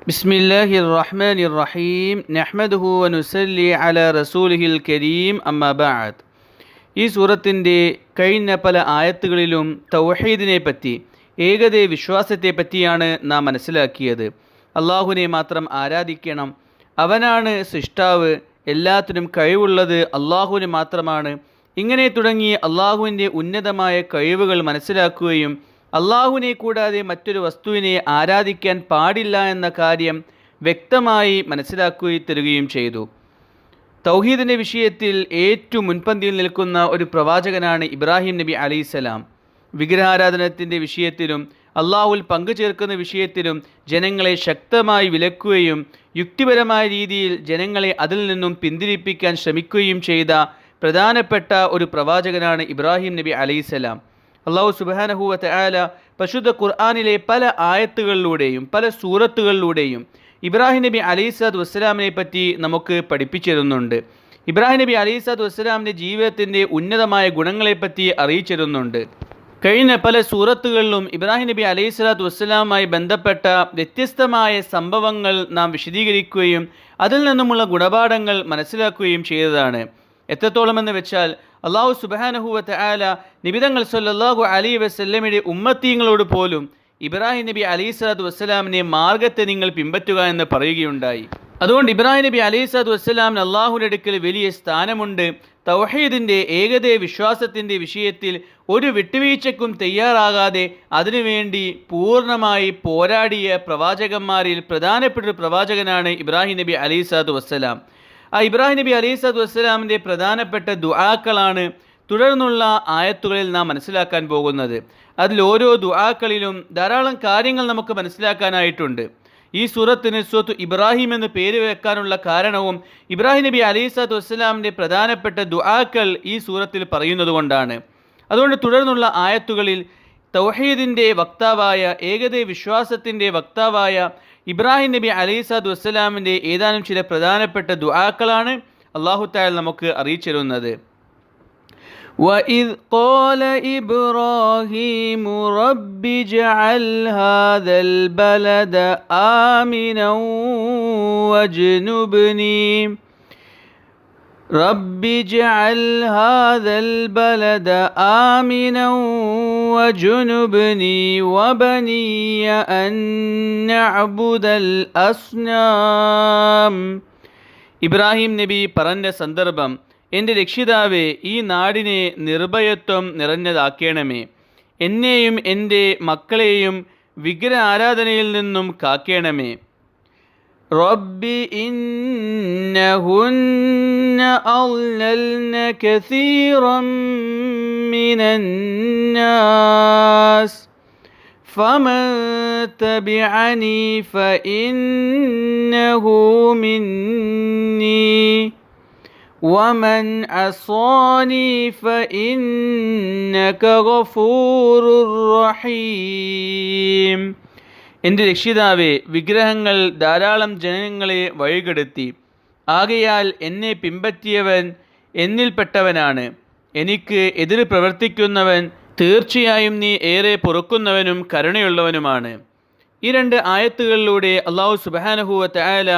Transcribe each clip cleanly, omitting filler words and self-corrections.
ബിസ്മില്ലാഹിർ റഹ്മാനിർ റഹീം നഹ്മദുഹു വനുസല്ലി അലാ റസൂലിഹിൽ കരീം അമ്മാ ബഅദ്. ഈ സൂറത്തിൻ്റെ കഴിഞ്ഞ പല ആയത്തുകളിലും തൗഹീദിനെ പറ്റി, ഏകദൈവ വിശ്വാസത്തെ പറ്റിയാണ് നാം മനസ്സിലാക്കിയത്. അള്ളാഹുവിനെ മാത്രം ആരാധിക്കണം, അവനാണ് സൃഷ്ടാവ്, എല്ലാത്തിനും കഴിവുള്ളത് അള്ളാഹുവിന് മാത്രമാണ്. ഇങ്ങനെ തുടങ്ങി അള്ളാഹുവിൻ്റെ ഉന്നതമായ കഴിവുകൾ മനസ്സിലാക്കുകയും അള്ളാഹുവിനെ കൂടാതെ മറ്റൊരു വസ്തുവിനെ ആരാധിക്കാൻ പാടില്ല എന്ന കാര്യം വ്യക്തമായി മനസ്സിലാക്കി തരികയും ചെയ്തു. തൗഹീദിൻ്റെ വിഷയത്തിൽ ഏറ്റവും മുൻപന്തിയിൽ നിൽക്കുന്ന ഒരു പ്രവാചകനാണ് ഇബ്രാഹിം നബി അലൈഹിസ്സലാം. വിഗ്രഹാരാധനത്തിൻ്റെ വിഷയത്തിലും അള്ളാഹുവിൽ പങ്കുചേർക്കുന്ന വിഷയത്തിലും ജനങ്ങളെ ശക്തമായി വിലക്കുകയും യുക്തിപരമായ രീതിയിൽ ജനങ്ങളെ അതിൽ നിന്നും പിന്തിരിപ്പിക്കാൻ ശ്രമിക്കുകയും ചെയ്ത പ്രധാനപ്പെട്ട ഒരു പ്രവാചകനാണ് ഇബ്രാഹിം നബി അലൈഹിസ്സലാം. അള്ളാഹു സുബ്ഹാനഹു വ തആല പരിശുദ്ധ ഖുർആനിലെ പല ആയത്തുകളിലൂടെയും പല സൂറത്തുകളിലൂടെയും ഇബ്രാഹിം നബി അലൈഹിസ്സലാത്തു വസ്സലാമിനെ പറ്റി നമുക്ക് പഠിപ്പിച്ചിരുന്നുണ്ട്. ഇബ്രാഹിം നബി അലൈഹിസ്സലാത്തു വസ്സലാമിൻ്റെ ജീവിതത്തിൻ്റെ ഉന്നതമായ ഗുണങ്ങളെപ്പറ്റി അറിയിച്ചിരുന്നുണ്ട്. കഴിഞ്ഞ പല സൂറത്തുകളിലും ഇബ്രാഹിം നബി അലൈഹിസ്സലാത്തു വസ്സലാമുമായി ബന്ധപ്പെട്ട വ്യത്യസ്തമായ സംഭവങ്ങൾ നാം വിശദീകരിക്കുകയും അതിൽ നിന്നുമുള്ള ഗുണപാഠങ്ങൾ മനസ്സിലാക്കുകയും ചെയ്തതാണ്. എത്രത്തോളമെന്ന് വെച്ചാൽ അള്ളാഹു സുബ്ഹാനഹു വ തആല നബിതങ്ങൾ സല്ലല്ലാഹു അലൈഹി വസല്ലമയുടെ ഉമ്മത്തീങ്ങളോട് പോലും ഇബ്രാഹിം നബി അലൈഹിസ്സലാത്തു വസ്സലാമിനെ മാർഗത്തെ നിങ്ങൾ പിൻപറ്റുക എന്ന് പറയുകയുണ്ടായി. അതുകൊണ്ട് ഇബ്രാഹിം നബി അലൈഹിസ്സലാത്തു വസ്സലാമിന് അള്ളാഹുവിൻ്റെ അടുക്കൽ വലിയ സ്ഥാനമുണ്ട്. തൗഹീദിൻ്റെ ഏകദൈവ വിശ്വാസത്തിൻ്റെ വിഷയത്തിൽ ഒരു വിട്ടുവീഴ്ചയ്ക്കും തയ്യാറാകാതെ അതിനുവേണ്ടി പൂർണ്ണമായി പോരാടിയ പ്രവാചകന്മാരിൽ പ്രധാനപ്പെട്ട ഒരു പ്രവാചകനാണ് ഇബ്രാഹിം നബി അലൈഹിസ്സലാത്തു വസ്സലാം. ആ ഇബ്രാഹിം നബി അലൈഹിസ്സലാത്തു വസ്സലാമിൻ്റെ പ്രധാനപ്പെട്ട ദുആക്കളാണ് തുടർന്നുള്ള ആയത്തുകളിൽ നാം മനസ്സിലാക്കാൻ പോകുന്നത്. അതിൽ ഓരോ ദുആക്കളിലും ധാരാളം കാര്യങ്ങൾ നമുക്ക് മനസ്സിലാക്കാനായിട്ടുണ്ട്. ഈ സൂറത്തിന് സൂറത്തു ഇബ്രാഹിം എന്ന് പേര് വെക്കാനുള്ള കാരണവും ഇബ്രാഹിം നബി അലൈഹിസ്സലാത്തു വസ്സലാമിൻ്റെ പ്രധാനപ്പെട്ട ദുആക്കൾ ഈ സൂറത്തിൽ പറയുന്നത് കൊണ്ടാണ്. അതുകൊണ്ട് തുടർന്നുള്ള ആയത്തുകളിൽ തൗഹീദിൻ്റെ വക്താവായ, ഏകദൈവ വിശ്വാസത്തിൻ്റെ വക്താവായ ഇബ്രാഹിം നബി അലൈഹിസ്സലാത്തു വസ്സലാമിൻ്റെ ഏതാനും ചില പ്രധാനപ്പെട്ട ദുആക്കളാണ് അല്ലാഹു തആല നമുക്ക് അറിയിച്ചിരുന്നത്. وَإِذْ قَالَ إِبْرَاهِيمُ رَبِّ اجْعَلْ هَذَا الْبَلَدَ آمِنًا وَاجْنُبْنِي رب اجعل هذا البلد آمنا وجنبني وبني أن نعبد الأصنام. ഇബ്രാഹിം നബി പറഞ്ഞ സന്ദർഭം: എൻ്റെ രക്ഷിതാവേ, ഈ നാടിനെ നിർഭയത്വം നിറഞ്ഞതാക്കണമേ, എന്നെയും എൻ്റെ മക്കളെയും വിഗ്രഹ ആരാധനയിൽ നിന്നും കാക്കണമേ. റബ്ബി ഇന്നഹുന്ന അളൽന കസീറൻ മിനന്നാസ് ഫമൻ തബിഅനി ഫഇന്നഹു മിന്നി വമൻ അസാനി ഫഇന്നക ഗഫൂറുർ റഹീം. എൻ്റെ രക്ഷിതാവേ, വിഗ്രഹങ്ങൾ ധാരാളം ജനങ്ങളെ വഴികെടുത്തി. ആകയാൽ എന്നെ പിൻപറ്റിയവൻ എന്നിൽപ്പെട്ടവനാണ്. എനിക്ക് എതിര് പ്രവർത്തിക്കുന്നവൻ തീർച്ചയായും നീ ഏറെ പൊറുക്കുന്നവനും കരുണയുള്ളവനുമാണ്. ഈ രണ്ട് ആയത്തുകളിലൂടെ അള്ളാഹു സുബ്ഹാനഹു വ തആല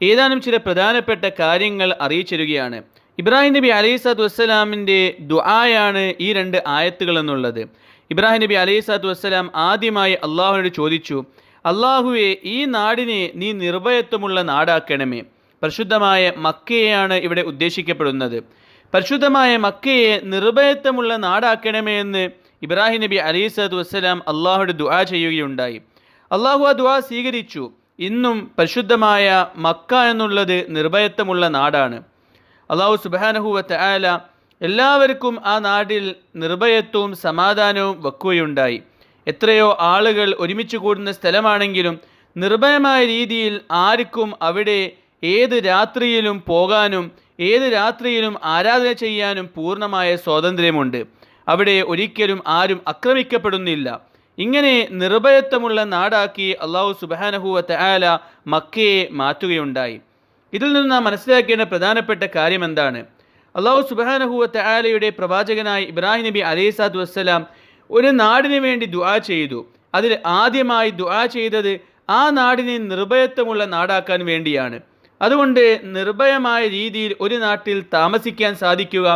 ഏതാനും ചില പ്രധാനപ്പെട്ട കാര്യങ്ങൾ അറിയിച്ചിരിക്കുകയാണ്. ഇബ്രാഹിം നബി അലൈഹിസ്സലാത്തു വസ്സലാമിൻ്റെ ദുആയാണ് ഈ രണ്ട് ആയത്തുകൾ എന്നുള്ളത്. ഇബ്രാഹിം നബി അലൈഹിസ്സലാത്തു വസ്സലാം ആദ്യമായി അള്ളാഹുവിനോട് ചോദിച്ചു: അള്ളാഹുവെ, ഈ നാടിനെ നീ നിർഭയത്വമുള്ള നാടാക്കണമേ. പരിശുദ്ധമായ മക്കയെയാണ് ഇവിടെ ഉദ്ദേശിക്കപ്പെടുന്നത്. പരിശുദ്ധമായ മക്കയെ നിർഭയത്വമുള്ള നാടാക്കണമേ എന്ന് ഇബ്രാഹിം നബി അലൈഹിസ്സലാത്തു വസ്സലാം അള്ളാഹുവിനോട് ദുആ ചെയ്യുകയുണ്ടായി. അള്ളാഹു ആ ദുആ സ്വീകരിച്ചു. ഇന്നും പരിശുദ്ധമായ മക്ക എന്നുള്ളത് നിർഭയത്വമുള്ള നാടാണ്. അള്ളാഹു സുബ്ഹാനഹു വ തആല എല്ലാവർക്കും ആ നാട്ടിൽ നിർഭയത്വവും സമാധാനവും വെക്കുകയുണ്ടായി. എത്രയോ ആളുകൾ ഒരുമിച്ച് കൂടുന്ന സ്ഥലമാണെങ്കിലും നിർഭയമായ രീതിയിൽ ആർക്കും അവിടെ ഏത് രാത്രിയിലും പോകാനും ഏത് രാത്രിയിലും ആരാധന ചെയ്യാനും പൂർണ്ണമായ സ്വാതന്ത്ര്യമുണ്ട്. അവിടെ ഒരിക്കലും ആരും ആക്രമിക്കപ്പെടുന്നില്ല. ഇങ്ങനെ നിർഭയത്വമുള്ള നാടാക്കി അള്ളാഹു സുബ്ഹാനഹു വ തആല മക്കയെ മാറ്റുകയുണ്ടായി. ഇതിൽ നിന്ന് നാം മനസ്സിലാക്കേണ്ട പ്രധാനപ്പെട്ട കാര്യം എന്താണ്? അള്ളാഹു സുബ്ഹാനഹു വ തആലയുടെ പ്രവാചകനായ ഇബ്രാഹിം നബി അലൈഹിസ്സലാത്തു വസ്സലാം ഒരു നാടിനു വേണ്ടി ദുആ ചെയ്തു. അതിൽ ആദ്യമായി ദുആ ചെയ്തത് ആ നാടിനെ നിർഭയത്വമുള്ള നാടാക്കാൻ വേണ്ടിയാണ്. അതുകൊണ്ട് നിർഭയമായ രീതിയിൽ ഒരു നാട്ടിൽ താമസിക്കാൻ സാധിക്കുക,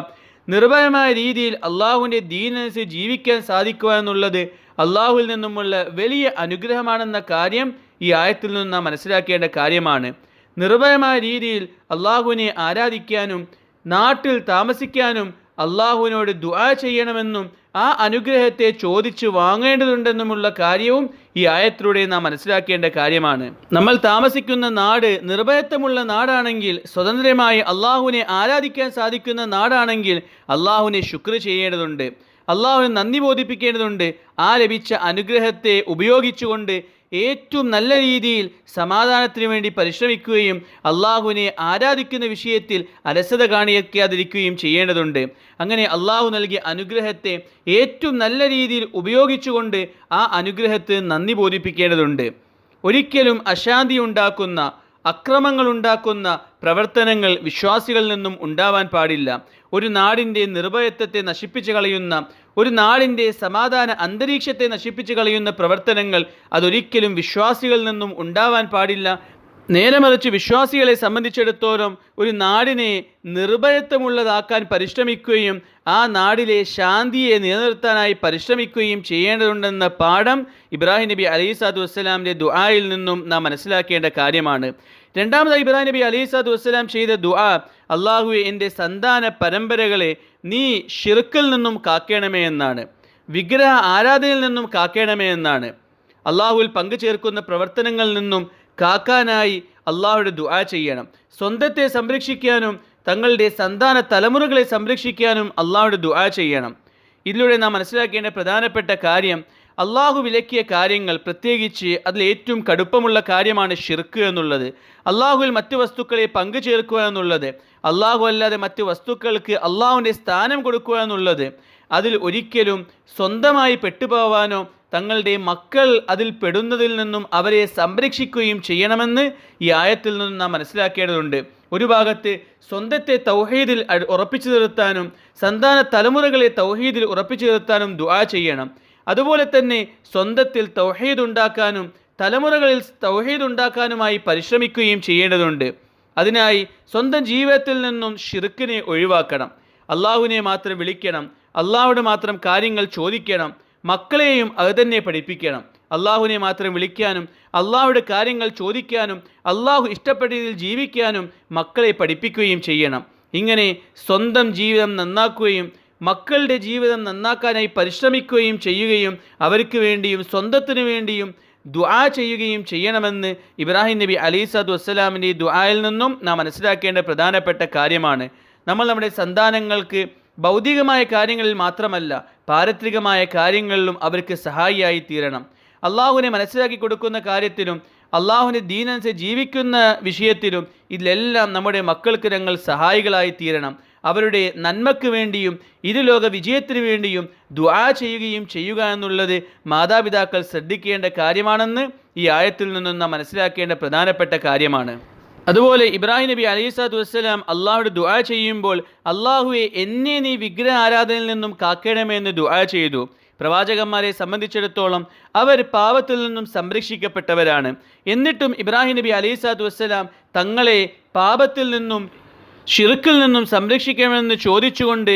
നിർഭയമായ രീതിയിൽ അള്ളാഹുവിൻ്റെ ദീനനുസരിച്ച് ജീവിക്കാൻ സാധിക്കുക എന്നുള്ളത് അള്ളാഹുവിൽ നിന്നുമുള്ള വലിയ അനുഗ്രഹമാണെന്ന കാര്യം ഈ ആയത്തിൽ നിന്ന് നാം മനസ്സിലാക്കേണ്ട കാര്യമാണ്. നിർഭയമായ രീതിയിൽ അള്ളാഹുവിനെ ആരാധിക്കാനും നാട്ടിൽ താമസിക്കാനും അള്ളാഹുവിനോട് ദുആ ചെയ്യണമെന്നും ആ അനുഗ്രഹത്തെ ചോദിച്ചു വാങ്ങേണ്ടതുണ്ടെന്നുമുള്ള കാര്യവും ഈ ആയത്തിലൂടെ നാം മനസ്സിലാക്കേണ്ട കാര്യമാണ്. നമ്മൾ താമസിക്കുന്ന നാട് നിർഭയത്വമുള്ള നാടാണെങ്കിൽ, സ്വതന്ത്രമായി അള്ളാഹുവിനെ ആരാധിക്കാൻ സാധിക്കുന്ന നാടാണെങ്കിൽ അള്ളാഹുവിനെ ശുക്ർ ചെയ്യേണ്ടതുണ്ട്, അള്ളാഹുവിനെ നന്ദി ബോധിപ്പിക്കേണ്ടതുണ്ട്. ആ ലഭിച്ച അനുഗ്രഹത്തെ ഉപയോഗിച്ചുകൊണ്ട് ഏറ്റവും നല്ല രീതിയിൽ സമാധാനത്തിന് വേണ്ടി പരിശ്രമിക്കുകയും അള്ളാഹുവിനെ ആരാധിക്കുന്ന വിഷയത്തിൽ അലസത കാണിക്കാതിരിക്കുകയും ചെയ്യേണ്ടതുണ്ട്. അങ്ങനെ അള്ളാഹു നൽകിയ അനുഗ്രഹത്തെ ഏറ്റവും നല്ല രീതിയിൽ ഉപയോഗിച്ചുകൊണ്ട് ആ അനുഗ്രഹത്തിന് നന്ദി ബോധിപ്പിക്കേണ്ടതുണ്ട്. ഒരിക്കലും അശാന്തി ഉണ്ടാക്കുന്ന, അക്രമങ്ങൾ ഉണ്ടാക്കുന്ന പ്രവർത്തനങ്ങൾ വിശ്വാസികളിൽ നിന്നും ഉണ്ടാവാൻ പാടില്ല. ഒരു നാടിൻ്റെ നിർഭയത്വത്തെ നശിപ്പിച്ചു കളയുന്ന, ഒരു നാടിൻ്റെ സമാധാന അന്തരീക്ഷത്തെ നശിപ്പിച്ചു കളയുന്ന പ്രവർത്തനങ്ങൾ അതൊരിക്കലും വിശ്വാസികളിൽ നിന്നും ഉണ്ടാവാൻ പാടില്ല. നേരെ മറിച്ച് വിശ്വാസികളെ സംബന്ധിച്ചിടത്തോളം ഒരു നാടിനെ നിർഭയത്വമുള്ളതാക്കാൻ പരിശ്രമിക്കുകയും ആ നാടിലെ ശാന്തിയെ നിലനിർത്താനായി പരിശ്രമിക്കുകയും ചെയ്യേണ്ടതുണ്ടെന്ന പാഠം ഇബ്രാഹിം നബി അലൈഹിസ്സലാത്തു വസ്സലാമിൻ്റെ ദുആയിൽ നിന്നും നാം മനസ്സിലാക്കേണ്ട കാര്യമാണ്. രണ്ടാമതായി ഇബ്രാഹിം നബി അലൈഹിസ്സലാത്തു വസ്സലാം ചെയ്ത ദുആ, അള്ളാഹുവേ എൻ്റെ സന്താന പരമ്പരകളെ നീ ഷിർക്കിൽ നിന്നും കാക്കേണമേ എന്നാണ്, വിഗ്രഹ ആരാധനയിൽ നിന്നും കാക്കേണമേ എന്നാണ്. അള്ളാഹുവിൽ പങ്കുചേർക്കുന്ന പ്രവർത്തനങ്ങളിൽ നിന്നും കാക്കാനായി അള്ളാഹുവിടെ ദുആ ചെയ്യണം. സ്വന്തത്തെ സംരക്ഷിക്കാനും തങ്ങളുടെ സന്താന തലമുറകളെ സംരക്ഷിക്കാനും അള്ളാഹുവിടെ ദുആ ചെയ്യണം. ഇതിലൂടെ നാം മനസ്സിലാക്കേണ്ട പ്രധാനപ്പെട്ട കാര്യം, അള്ളാഹു വിലക്കിയ കാര്യങ്ങൾ, പ്രത്യേകിച്ച് അതിൽ ഏറ്റവും കടുപ്പമുള്ള കാര്യമാണ് ഷിർക്ക് എന്നുള്ളത്. അള്ളാഹുവിൽ മറ്റു വസ്തുക്കളെ പങ്കു ചേർക്കുക എന്നുള്ളത്, അള്ളാഹു അല്ലാതെ മറ്റു വസ്തുക്കൾക്ക് അള്ളാഹുവിൻ്റെ സ്ഥാനം കൊടുക്കുക എന്നുള്ളത്, അതിൽ ഒരിക്കലും സ്വന്തമായി പെട്ടുപോവാനോ തങ്ങളുടെ മക്കൾ അതിൽ പെടുന്നതിൽ നിന്നും അവരെ സംരക്ഷിക്കുകയും ചെയ്യണമെന്ന് ഈ ആയത്തിൽ നിന്നും നാം മനസ്സിലാക്കേണ്ടതുണ്ട്. ഒരു ഭാഗത്ത് സ്വന്തത്തെ തൗഹീദിൽ ഉറപ്പിച്ചു നിർത്താനും സന്താന തലമുറകളെ തൗഹീദിൽ ഉറപ്പിച്ചു നിർത്താനും ദുആ ചെയ്യണം. അതുപോലെ തന്നെ സ്വന്തത്തിൽ തൗഹീദ് ഉണ്ടാക്കാനും തലമുറകളിൽ തൗഹീദ് ഉണ്ടാക്കാനുമായി പരിശ്രമിക്കുകയും ചെയ്യേണ്ടതുണ്ട്. അതിനായി സ്വന്തം ജീവിതത്തിൽ നിന്നും ഷിർക്കിനെ ഒഴിവാക്കണം, അള്ളാഹുവിനെ മാത്രം വിളിക്കണം, അള്ളാഹുവിനോട് മാത്രം കാര്യങ്ങൾ ചോദിക്കണം, മക്കളെയും അത് തന്നെ പഠിപ്പിക്കണം. അള്ളാഹുവിനെ മാത്രം വിളിക്കാനും അള്ളാഹുയുടെ കാര്യങ്ങൾ ചോദിക്കാനും അള്ളാഹു ഇഷ്ടപ്പെട്ട രീതിയിൽ ജീവിക്കാനും മക്കളെ പഠിപ്പിക്കുകയും ചെയ്യണം. ഇങ്ങനെ സ്വന്തം ജീവിതം നന്നാക്കുകയും മക്കളുടെ ജീവിതം നന്നാക്കാനായി പരിശ്രമിക്കുകയും ചെയ്യുകയും അവർക്ക് വേണ്ടിയും സ്വന്തത്തിനു വേണ്ടിയും ദുആ ചെയ്യുകയും ചെയ്യണമെന്ന് ഇബ്രാഹിം നബി അലൈഹിസ്സലാത്തു വസ്സലാമിൻ്റെ ദുആയിൽ നിന്നും നാം മനസ്സിലാക്കേണ്ട പ്രധാനപ്പെട്ട കാര്യമാണ്. നമ്മൾ നമ്മുടെ സന്താനങ്ങൾക്ക് ഭൗതികമായ കാര്യങ്ങളിൽ മാത്രമല്ല പാരത്രികമായ കാര്യങ്ങളിലും അവർക്ക് സഹായിയായി തീരണം. അള്ളാഹുവിനെ മനസ്സിലാക്കി കൊടുക്കുന്ന കാര്യത്തിലും അള്ളാഹുവിൻ്റെ ദീനനുസരിച്ച് ജീവിക്കുന്ന വിഷയത്തിലും ഇതിലെല്ലാം നമ്മുടെ മക്കൾക്ക് ഞങ്ങൾ സഹായികളായി തീരണം. അവരുടെ നന്മയ്ക്ക് വേണ്ടിയും ഇരുലോക വിജയത്തിന് വേണ്ടിയും ദുആ ചെയ്യുക എന്നുള്ളത് മാതാപിതാക്കൾ ശ്രദ്ധിക്കേണ്ട കാര്യമാണെന്ന് ഈ ആയത്തിൽ നിന്നും നാം മനസ്സിലാക്കേണ്ട പ്രധാനപ്പെട്ട കാര്യമാണ്. അതുപോലെ ഇബ്രാഹിം നബി അലൈഹിസ്സലാത്തു വസ്സലാം അള്ളാഹുടെ ദുആ ചെയ്യുമ്പോൾ, അള്ളാഹുവെ എന്നെ നീ വിഗ്രഹ ആരാധനയിൽ നിന്നും കാക്കണമെന്ന് ദുആ ചെയ്തു. പ്രവാചകന്മാരെ സംബന്ധിച്ചിടത്തോളം അവർ പാപത്തിൽ നിന്നും സംരക്ഷിക്കപ്പെട്ടവരാണ്. എന്നിട്ടും ഇബ്രാഹിം നബി അലൈഹിസ്സലാത്തു വസ്സലാം തങ്ങളെ പാപത്തിൽ നിന്നും ഷിർക്കിൽ നിന്നും സംരക്ഷിക്കണമെന്ന് ചോദിച്ചുകൊണ്ട്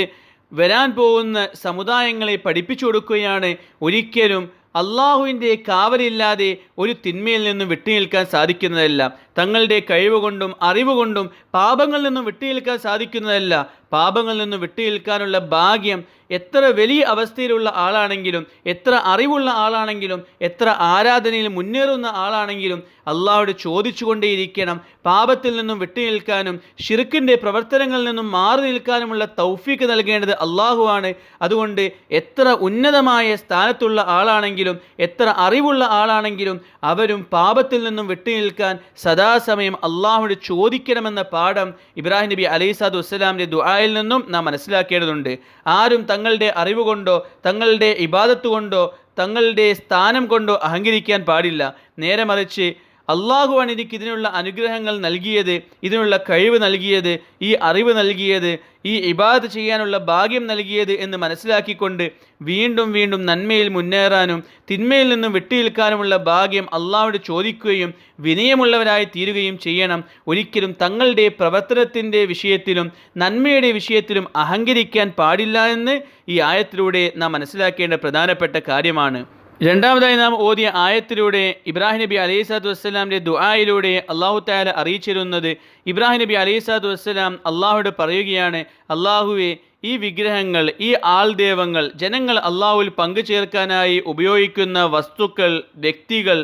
വരാൻ പോകുന്ന സമുദായങ്ങളെ പഠിപ്പിച്ചു കൊടുക്കുകയാണ്. ഒരിക്കലും അള്ളാഹുവിൻ്റെ കാവലില്ലാതെ ഒരു തിന്മയിൽ നിന്നും വിട്ടുനിൽക്കാൻ സാധിക്കുന്നതല്ല. തങ്ങളുടെ കഴിവുകൊണ്ടും അറിവുകൊണ്ടും പാപങ്ങളിൽ നിന്നും വിട്ടുനിൽക്കാൻ സാധിക്കുന്നതല്ല. പാപങ്ങളിൽ നിന്നും വിട്ടുനിൽക്കാനുള്ള ഭാഗ്യം എത്ര വലിയ അവസ്ഥയിലുള്ള ആളാണെങ്കിലും, എത്ര അറിവുള്ള ആളാണെങ്കിലും, എത്ര ആരാധനയിൽ മുന്നേറുന്ന ആളാണെങ്കിലും അള്ളാഹുവോട് ചോദിച്ചുകൊണ്ടേയിരിക്കണം. പാപത്തിൽ നിന്നും വിട്ടുനിൽക്കാനും ഷിർക്കിൻ്റെ പ്രവർത്തനങ്ങളിൽ നിന്നും മാറി നിൽക്കാനുമുള്ള തൗഫീക്ക് നൽകേണ്ടത് അള്ളാഹുവാണ്. അതുകൊണ്ട് എത്ര ഉന്നതമായ സ്ഥാനത്തുള്ള ആളാണെങ്കിലും, എത്ര അറിവുള്ള ആളാണെങ്കിലും അവരും പാപത്തിൽ നിന്നും വിട്ടുനിൽക്കാൻ സദാസമയം അള്ളാഹുവോട് ചോദിക്കണമെന്ന പാഠം ഇബ്രാഹിം നബി അലൈഹിസ്സലാത്തു വസ്സലാമിൻ്റെ ദുആയിൽ നിന്നും നാം മനസ്സിലാക്കേണ്ടതുണ്ട്. ആരും തങ്ങളുടെ അറിവ് കൊണ്ടോ തങ്ങളുടെ ഇബാദത്ത് കൊണ്ടോ തങ്ങളുടെ സ്ഥാനം കൊണ്ടോ അഹങ്കരിക്കാൻ പാടില്ല. നേരെ മറിച്ച് അള്ളാഹുവാണ് എനിക്ക് ഇതിനുള്ള അനുഗ്രഹങ്ങൾ നൽകിയത്, ഇതിനുള്ള കഴിവ് നൽകിയത്, ഈ അറിവ് നൽകിയത്, ഈ ഇബാദത്ത് ചെയ്യാനുള്ള ഭാഗ്യം നൽകിയത് എന്ന് മനസ്സിലാക്കിക്കൊണ്ട് വീണ്ടും വീണ്ടും നന്മയിൽ മുന്നേറാനും തിന്മയിൽ നിന്നും വിട്ടുനിൽക്കാനുമുള്ള ഭാഗ്യം അള്ളാഹുവോട് ചോദിക്കുകയും വിനയമുള്ളവരായി തീരുകയും ചെയ്യണം. ഒരിക്കലും തങ്ങളുടെ പ്രവർത്തനത്തിൻ്റെ വിഷയത്തിലും നന്മയുടെ വിഷയത്തിലും അഹങ്കരിക്കാൻ പാടില്ല എന്ന് ഈ ആയത്തിലൂടെ നാം മനസ്സിലാക്കേണ്ട പ്രധാനപ്പെട്ട കാര്യമാണ്. രണ്ടാമതായി നാം ഓതിയ ആയത്തിലൂടെ ഇബ്രാഹിം നബി അലൈഹി സ്വലാത്തു വസ്സലാമിൻ്റെ ദുആയിലൂടെ അള്ളാഹു തആല അറിയിച്ചിരുന്നത്, ഇബ്രാഹിം നബി അലൈഹി സ്വലാത്തു വസ്സലാം അള്ളാഹുവോട് പറയുകയാണ്, അള്ളാഹുവെ, ഈ വിഗ്രഹങ്ങൾ, ഈ ആൾദേവങ്ങൾ, ജനങ്ങൾ അള്ളാഹുവിൽ പങ്കുചേർക്കാനായി ഉപയോഗിക്കുന്ന വസ്തുക്കൾ, വ്യക്തികൾ,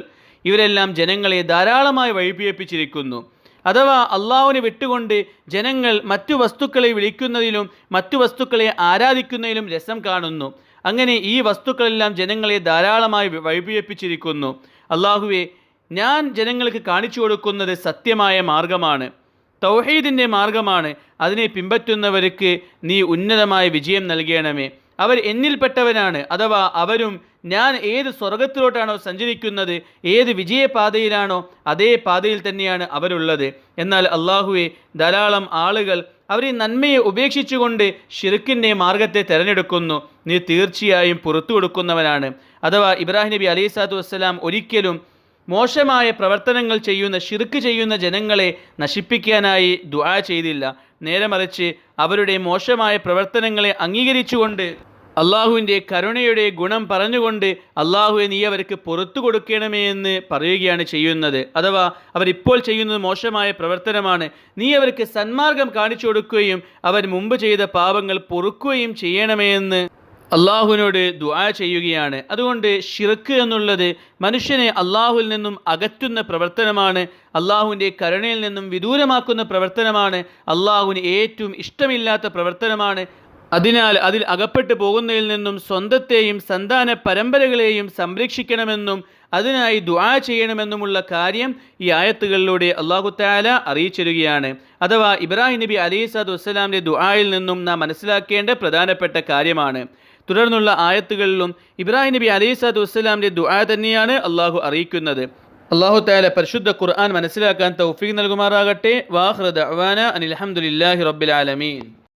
ഇവരെല്ലാം ജനങ്ങളെ ധാരാളമായി വഴിപിഴപ്പിച്ചിരിക്കുന്നു. അഥവാ അള്ളാഹുവിനെ വിട്ടുകൊണ്ട് ജനങ്ങൾ മറ്റു വസ്തുക്കളെ വിളിക്കുന്നതിലും മറ്റു വസ്തുക്കളെ ആരാധിക്കുന്നതിലും രസം കാണുന്നു. അങ്ങനെ ഈ വസ്തുക്കളെല്ലാം ജനങ്ങളെ ധാരാളമായി വഴിപിഴപ്പിച്ചിരിക്കുന്നു. അള്ളാഹുവെ, ഞാൻ ജനങ്ങൾക്ക് കാണിച്ചു കൊടുക്കുന്നത് സത്യമായ മാർഗമാണ്, തൗഹീദിൻ്റെ മാർഗമാണ്. അതിനെ പിൻപറ്റുന്നവർക്ക് നീ ഉന്നതമായ വിജയം നൽകണമേ. അവർ എന്നിൽപ്പെട്ടവരാണ്, അഥവാ അവരും ഞാൻ ഏത് സ്വർഗത്തിലോട്ടാണോ സഞ്ചരിക്കുന്നത്, ഏത് വിജയപാതയിലാണോ അതേ പാതയിൽ തന്നെയാണ് അവരുള്ളത്. എന്നാൽ അള്ളാഹുവെ, ധാരാളം ആളുകൾ അവർ ഈ നന്മയെ ഉപേക്ഷിച്ചുകൊണ്ട് ശിർക്കിൻ്റെ മാർഗത്തെ തിരഞ്ഞെടുക്കുന്നു. നീ തീർച്ചയായും പുറത്തു കൊടുക്കുന്നവനാണ്. അഥവാ ഇബ്രാഹിം നബി അലൈഹി സ്വലാത്തു വസ്സലാം ഒരിക്കലും മോശമായ പ്രവർത്തനങ്ങൾ ചെയ്യുന്ന, ശിർക്ക് ചെയ്യുന്ന ജനങ്ങളെ നശിപ്പിക്കാനായി ദുആ ചെയ്തില്ല. നേരെ മറിച്ച് അവരുടെ മോശമായ പ്രവർത്തനങ്ങളെ അംഗീകരിച്ചുകൊണ്ട് അള്ളാഹുവിൻ്റെ കരുണയുടെ ഗുണം പറഞ്ഞുകൊണ്ട് അള്ളാഹുവെ, നീ അവർക്ക് പുറത്തു കൊടുക്കണമേ എന്ന് പറയുകയാണ് ചെയ്യുന്നത്. അഥവാ അവരിപ്പോൾ ചെയ്യുന്നത് മോശമായ പ്രവർത്തനമാണ്, നീ അവർക്ക് സന്മാർഗം കാണിച്ചു കൊടുക്കുകയും അവർ മുമ്പ് ചെയ്ത പാപങ്ങൾ പൊറുക്കുകയും ചെയ്യണമേ എന്ന് അള്ളാഹുവിനോട് ദുആ ചെയ്യുകയാണ്. അതുകൊണ്ട് ശിർക്ക് എന്നുള്ളത് മനുഷ്യനെ അള്ളാഹുവിൽ നിന്നും അകറ്റുന്ന പ്രവർത്തനമാണ്, അള്ളാഹുവിൻ്റെ കരുണയിൽ നിന്നും വിദൂരമാക്കുന്ന പ്രവർത്തനമാണ്, അള്ളാഹുവിന് ഏറ്റവും ഇഷ്ടമില്ലാത്ത പ്രവർത്തനമാണ്. അതിനാൽ അതിൽ അകപ്പെട്ടു പോകുന്നതിൽ നിന്നും സ്വന്തത്തെയും സന്താന പരമ്പരകളെയും സംരക്ഷിക്കണമെന്നും അതിനായി ദുആ ചെയ്യണമെന്നുമുള്ള കാര്യം ഈ ആയത്തുകളിലൂടെ അല്ലാഹു തആല അറിയിച്ചിരിക്കുകയാണ്. അഥവാ ഇബ്രാഹിം നബി അലൈഹി സ്വലാത്തു വസ്സലാമിൻ്റെ ദുആയിൽ നിന്നും നാം മനസ്സിലാക്കേണ്ട പ്രധാനപ്പെട്ട കാര്യമാണ്. തുടർന്നുള്ള ആയത്തുകളിലും ഇബ്രാഹിം നബി അലൈഹി സ്വലാത്തു വസ്സലാമിൻ്റെ ദുആ തന്നെയാണ് അള്ളാഹു അറിയിക്കുന്നത്. അല്ലാഹു തആല പരിശുദ്ധ ഖുർആൻ മനസ്സിലാക്കാൻ തൗഫീഖ് നൽകുമാറാകട്ടെ. വാഖിറു ദഅ്വാനാ അനിൽ ഹംദുലില്ലാഹി റബ്ബിൽ ആലമീൻ.